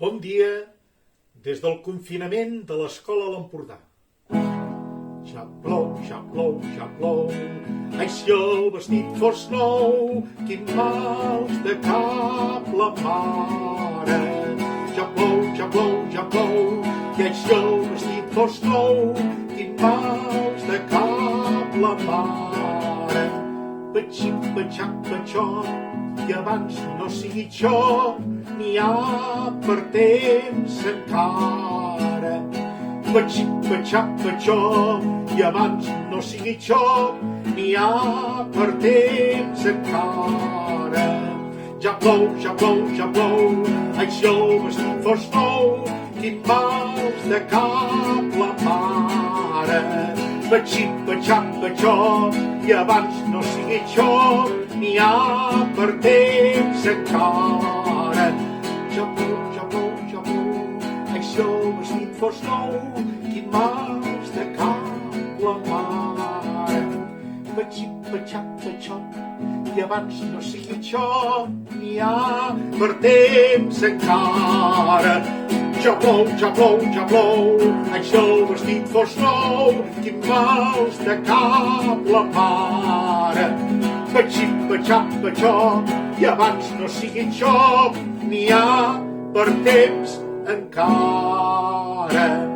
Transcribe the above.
Bon dia des del confinament de l'escola a l'Empordà. Ja plou, ja plou, ja plou. Ai, si el vestit fos nou, quin mals de cap la mare. Ja plou, ja plou, ja plou. I ai, si el vestit fos nou, quin mals de cap la mare. Petxip, petxap, petxot, i abans no sigui jo, n'hi ha per temps encara. Petxip, petxap, petxot, i abans no sigui jo, n'hi ha per temps encara. Ja plou, ja plou, ja plou, ai, si el vestit fos nou, quin mals de cap la mare. Petxip, petxap, petxot, i abans no sigui jo, n'hi ha per temps encara. Ja plou, ja plou, ja plou, ai, si el vestit fos nou, quin mals de cap la mare. Petxip, petxap, petxot, i abans no sigui jo, n'hi ha per temps encara. Ja plou, ja plou, ja plou, ai, si el vestit fos nou, quin mals de cap la mare. Petxip, petxap, petxot, i abans no sigui jo, n'hi ha per temps encara.